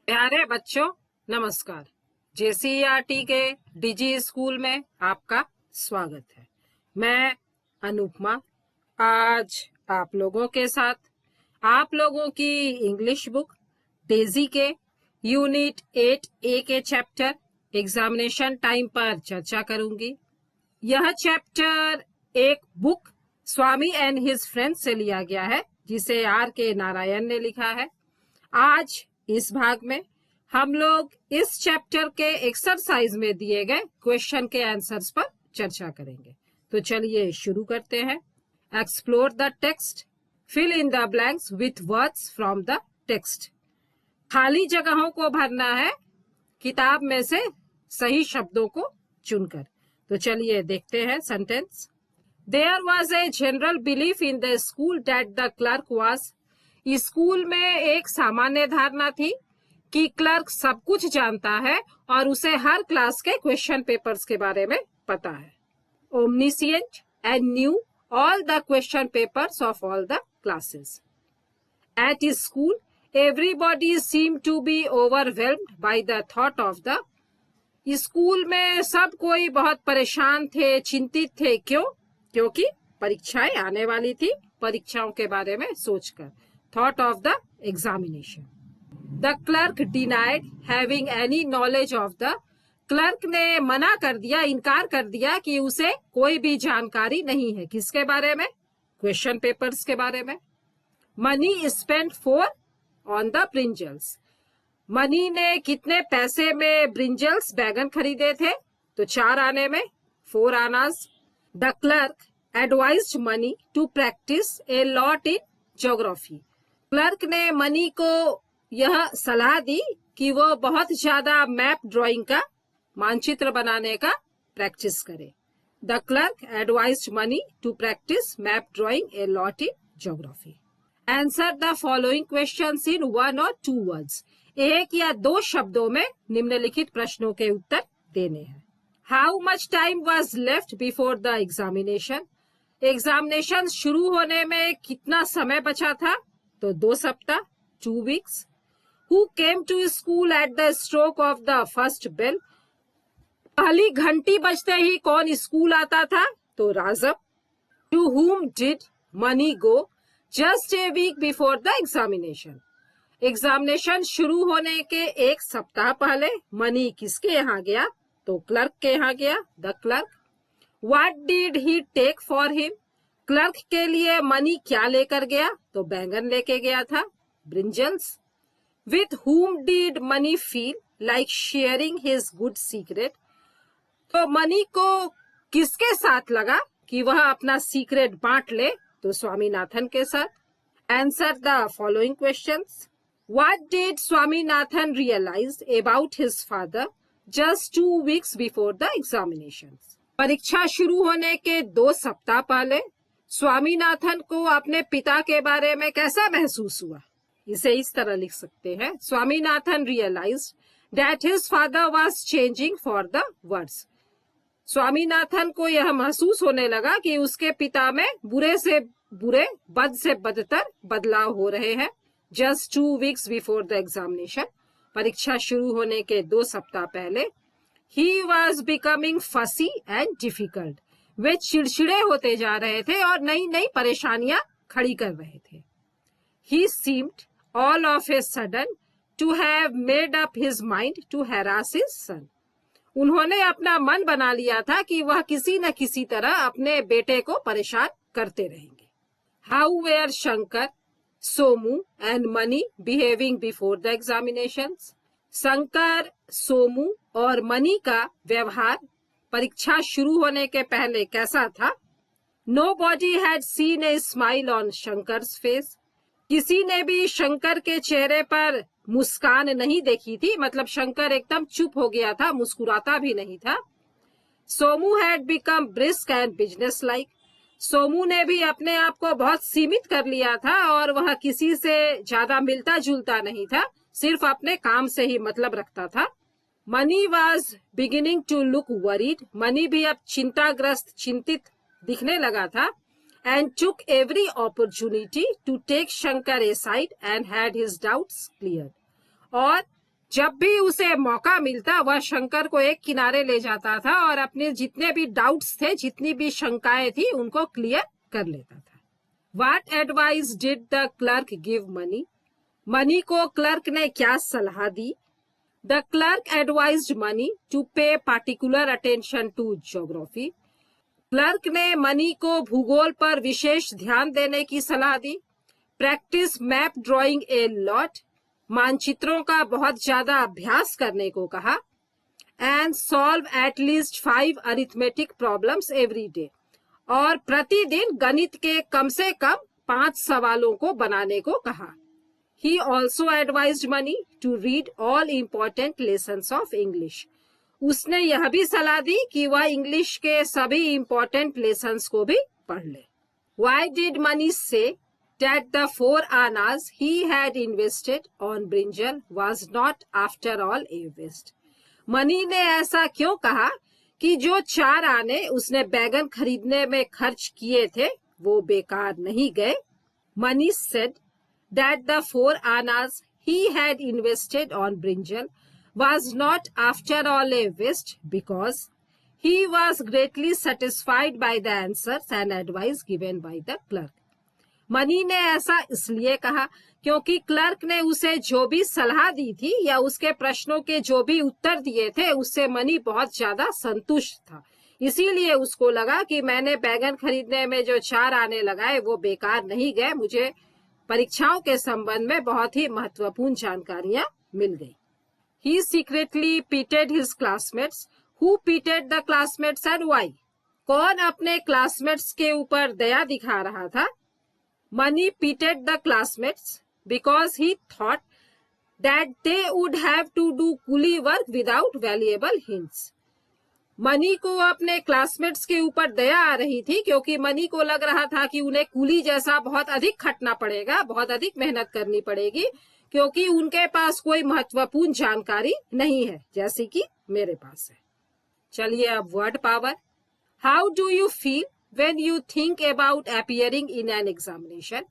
प्यारे बच्चों, नमस्कार। जेसीईआरटी के डिजी स्कूल में आपका स्वागत है। मैं अनुपमा आज आप लोगों के साथ आप लोगों की इंग्लिश बुक डेजी के यूनिट 8A के चैप्टर एग्जामिनेशन टाइम पर चर्चा करूंगी। यह चैप्टर एक book Swami and his friends से लिया गया है, जिसे R.K. नारायण ने लिखा है। आज इस भाग में हम लोग इस चैप्टर के एक्सरसाइज में दिए गए क्वेश्चन के आंसर्स पर चर्चा करेंगे। तो चलिए शुरू करते हैं। Explore the text, fill in the blanks with words from the text. खाली जगहों को भरना है किताब में से सही शब्दों को चुनकर। तो चलिए देखते हैं sentence. There was a general belief in the school that the clerk was। School में एक सामान्य धारणा थी कि क्लर्क सब कुछ जानता है और उसे हर क्लास के क्वेश्चन पेपर्स के बारे में पता है। Omniscient and knew all the question papers of all the classes। At his school, everybody seemed to be overwhelmed by the thought of the। School में सब कोई बहुत परेशान थे, चिंतित थे। क्यों? क्योंकि परीक्षाएं आने वाली थी। परीक्षाओं के बारे में सोचकर। Thought of the examination. The clerk denied having any knowledge of the. Clerk ने मना कर दिया, इनकार कर दिया कि उसे कोई भी जानकारी नहीं है। किसके बारे में? क्वेश्चन पेपर्स के बारे में। Money spent for on the brinjals. Money ने कितने पैसे में ब्रिंजल्स बैगन खरीदे थे? तो 4 आने में 4 आनाज। The clerk advised Money to practise a lot in geography. Clerk ने मनी को यह सलाह दी कि वो बहुत ज्यादा मैप ड्राइंग का, मानचित्र बनाने का प्रैक्टिस करे। The clerk advised Money to practise map drawing a lot in geography. Answer the following questions in 1 और 2 वर्ड्स। 1 या 2 शब्दों में निम्नलिखित प्रश्नों के उत्तर देने हैं। How much time was left before the examination. Examination शुरू होने में कितना समय बचा था? तो 2 सप्ताह, 2 weeks. Who came to school at the stroke of the first bell. पहली घंटी बजते ही कौन स्कूल आता था? तो Rajab. To whom did Money go just a week before the examination. Examination शुरू होने के 1 सप्ताह पहले मनी किसके यहाँ गया? तो क्लर्क के यहाँ गया। The clerk. What did he take for him. Clerk के लिए मनी क्या लेकर गया? तो बैंगन लेके गया था, brinjals. With whom did money feel like sharing his good secret. तो मनी को किसके साथ लगा कि वह अपना सीक्रेट बांट ले? तो स्वामीनाथन के साथ। Answer the following questions. What did Swaminathan realize about his father just 2 weeks before the examinations? परीक्षा शुरू होने के 2 सप्ताह पहले स्वामीनाथन को अपने पिता के बारे में कैसा महसूस हुआ? इसे इस तरह लिख सकते हैं। Swaminathan realized that his father was changing for the worse। Swaminathan को यह महसूस होने लगा कि उसके पिता में बुरे से बुरे, बद से बदतर बदलाव हो रहे हैं। Just 2 weeks before the examination, परीक्षा शुरू होने के 2 सप्ताह पहले। He was becoming fussy and difficult। वे चिड़चिड़े होते जा रहे थे और नई नई परेशानियां खड़ी कर रहे थे। He seemed all of a sudden to have made up his mind to harass his son। उन्होंने अपना मन बना लिया था कि वह किसी न किसी तरह अपने बेटे को परेशान करते रहेंगे। How were Shankar, Somu and money behaving before the examinations. Shankar, Somu और मनी का व्यवहार परीक्षा शुरू होने के पहले कैसा था? Nobody had seen a smile on Shankar's face. किसी ने भी शंकर के चेहरे पर मुस्कान नहीं देखी थी। मतलब शंकर एकदम चुप हो गया था, मुस्कुराता भी नहीं था। Somu had become brisk and business like. Somu ने भी अपने आप को बहुत सीमित कर लिया था और वह किसी से ज्यादा मिलता जुलता नहीं था, सिर्फ अपने काम से ही मतलब रखता था। Money was beginning to look worried. Money भी अब चिंताग्रस्त, चिंतित दिखने लगा था। And took every opportunity to take Shankar aside and had his doubts clear. और जब भी उसे मौका मिलता वह शंकर को एक किनारे ले जाता था और अपने जितने भी डाउट्स थे, जितनी भी शंकाएं थी, उनको क्लियर कर लेता था। What advice did the clerk give Mani? Money को क्लर्क ने क्या सलाह दी? The clerk advised Mani to pay particular attention to geography. Clerk ने मनी को भूगोल पर विशेष ध्यान देने की सलाह दी। Practice map drawing a lot, मानचित्रों का बहुत ज्यादा अभ्यास करने को कहा। And solve at least 5 arithmetic problems every day, और प्रतिदिन गणित के कम से कम 5 सवालों को बनाने को कहा। He also advised Mani to read all important lessons of English. उसने यह भी सलाह दी कि वह इंग्लिश के सभी इम्पोर्टेंट लेसन्स को भी पढ़ ले। Why did Mani say that the 4 annas he had invested on brinjal was not after all a waste? Money ने ऐसा क्यों कहा कि जो 4 आने उसने बैगन खरीदने में खर्च किए थे वो बेकार नहीं गए। Mani said that the 4 annas he had invested on brinjal was not after all a waste because he was greatly satisfied by the answers and advice given by the clerk. Money ने ऐसा इसलिए कहा क्योंकि clerk ने उसे जो भी सलाह दी थी या उसके प्रश्नों के जो भी उत्तर दिए थे उससे मनी बहुत ज्यादा संतुष्ट था। इसीलिए उसको लगा कि मैंने बैगन खरीदने में जो 4 आने लगाए वो बेकार नहीं गए, मुझे परीक्षाओं के संबंध में बहुत ही महत्वपूर्ण जानकारियां मिल गई। He secretly pitied his classmates. Who pitied the classmates and why? कौन अपने क्लासमेट्स के ऊपर दया दिखा रहा था? Mani pitied the classmates because he thought that they would have to do coolie work without valuable hints. Money को अपने classmates के ऊपर दया आ रही थी क्योंकि मनी को लग रहा था कि उन्हें कूली जैसा बहुत अधिक खटना पड़ेगा, बहुत अधिक मेहनत करनी पड़ेगी, क्योंकि उनके पास कोई महत्वपूर्ण जानकारी नहीं है जैसी कि मेरे पास है। चलिए अब word power. How do you feel when you think about appearing in an examination?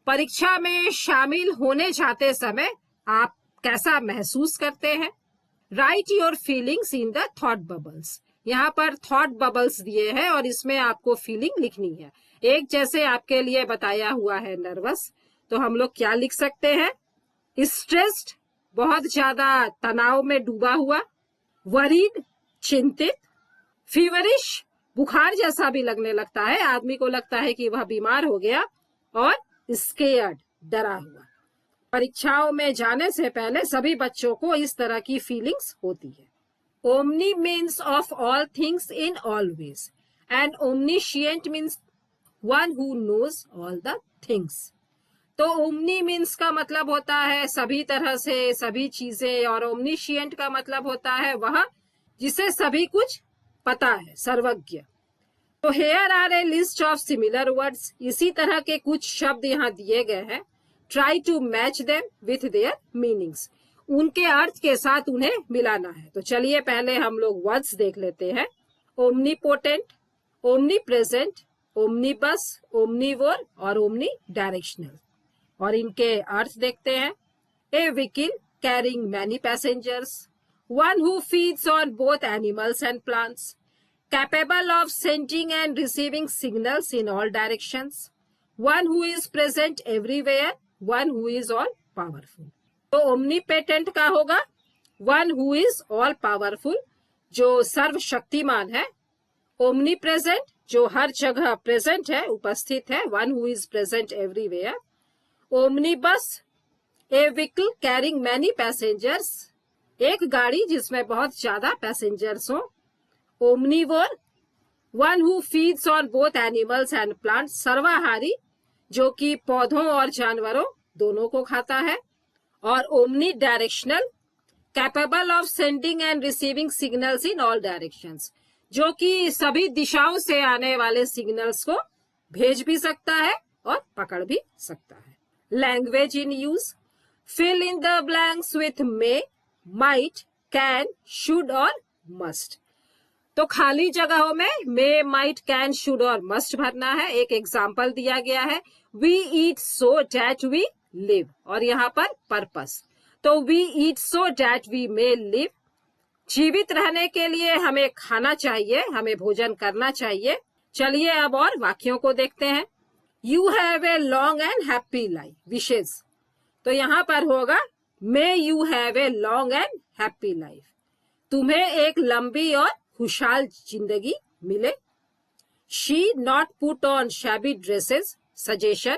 परीक्षा में शामिल होने जाते समय आप कैसा महसूस करते हैं? Right your feelings in the thought bubbles. यहाँ पर थॉट बबल्स दिए हैं और इसमें आपको फीलिंग लिखनी है। एक जैसे आपके लिए बताया हुआ है नर्वस, तो हम लोग क्या लिख सकते हैं? स्ट्रेस्ड, बहुत ज्यादा तनाव में डूबा हुआ। वरीड, चिंतित। फीवरिश, बुखार जैसा भी लगने लगता है, आदमी को लगता है कि वह बीमार हो गया। और स्केयर्ड, डरा हुआ। परीक्षाओं में जाने से पहले सभी बच्चों को इस तरह की फीलिंग्स होती है। Omni means of all things in all ways, and omniscient means one who knows all the things. तो ओमनी मीन्स का मतलब होता है सभी तरह से, सभी चीजें, और ओमनीशिएंट का मतलब होता है वह जिसे सभी कुछ पता है, सर्वज्ञ। तो here are a list of similar words. इसी तरह के कुछ शब्द यहाँ दिए गए हैं। Try to match them with their meanings. उनके अर्थ के साथ उन्हें मिलाना है। तो चलिए पहले हम लोग वर्ड्स देख लेते हैं। Omnipotent, omnipresent, omnibus, omnivore और ओमनी डायरेक्शनल। और इनके अर्थ देखते हैं। A vehicle carrying many passengers, one who feeds on both animals and plants, capable of sending and receiving signals in all directions, one who is present everywhere, one who is all powerful. तो omnipotent का होगा one who is all powerful, जो सर्वशक्तिमान है। Omni present, जो हर जगह present है, उपस्थित है, one who is present everywhere. Omnibus, A vehicle carrying many passengers, एक गाड़ी जिसमें बहुत ज्यादा पैसेंजर्स हो। Omnivore, one who feeds on both animals and plants, सर्वाहारी, जो कि पौधों और जानवरों दोनों को खाता है। और omni directional, capable of sending and receiving signals in all directions, जो कि सभी दिशाओं से आने वाले सिग्नल्स को भेज भी सकता है और पकड़ भी सकता है। Language in use, fill in the blanks with may, might, can, should और मस्ट। तो खाली जगहों में मे, माइट, कैन, शुड और मस्ट भरना है। एक एग्जाम्पल दिया गया है, we eat so that we live, और यहाँ पर पर्पस। तो we eat so that we may live. जीवित रहने के लिए हमें खाना चाहिए, हमें भोजन करना चाहिए। चलिए अब और वाक्यों को देखते हैं। You have a long and happy life, विशेष। तो यहाँ पर होगा may you have a long and happy life. तुम्हें एक लंबी और खुशहाल जिंदगी मिले। She not put on shabby dresses, suggestion.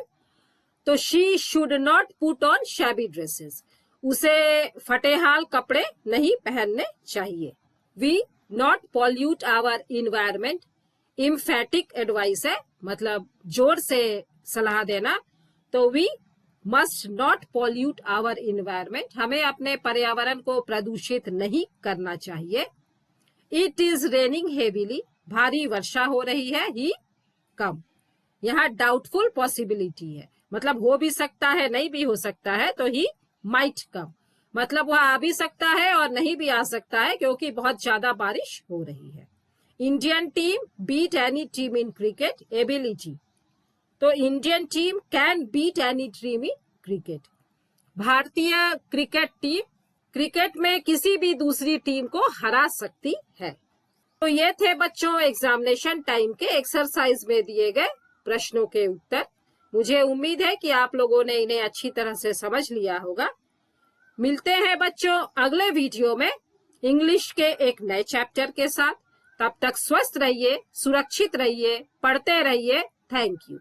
तो she should not put on shabby dresses, उसे फटेहाल कपड़े नहीं पहनने चाहिए। We not pollute our environment, emphatic advice है, मतलब जोर से सलाह देना। तो we must not pollute our environment, हमें अपने पर्यावरण को प्रदूषित नहीं करना चाहिए। इट इज रेनिंग हेवीली, भारी वर्षा हो रही है। ही कम, यहाँ डाउटफुल पॉसिबिलिटी है, मतलब हो भी सकता है, नहीं भी हो सकता है। तो ही माइट कम, मतलब वह आ भी सकता है और नहीं भी आ सकता है, क्योंकि बहुत ज्यादा बारिश हो रही है। Indian team beat any team in cricket, ability. तो Indian team can beat any team in cricket. भारतीय क्रिकेट टीम क्रिकेट में किसी भी दूसरी टीम को हरा सकती है। तो ये थे बच्चों एग्जामिनेशन टाइम के एक्सरसाइज में दिए गए प्रश्नों के उत्तर। मुझे उम्मीद है कि आप लोगों ने इन्हें अच्छी तरह से समझ लिया होगा। मिलते हैं बच्चों अगले वीडियो में इंग्लिश के एक नए चैप्टर के साथ। तब तक स्वस्थ रहिए, सुरक्षित रहिए, पढ़ते रहिए। Thank you.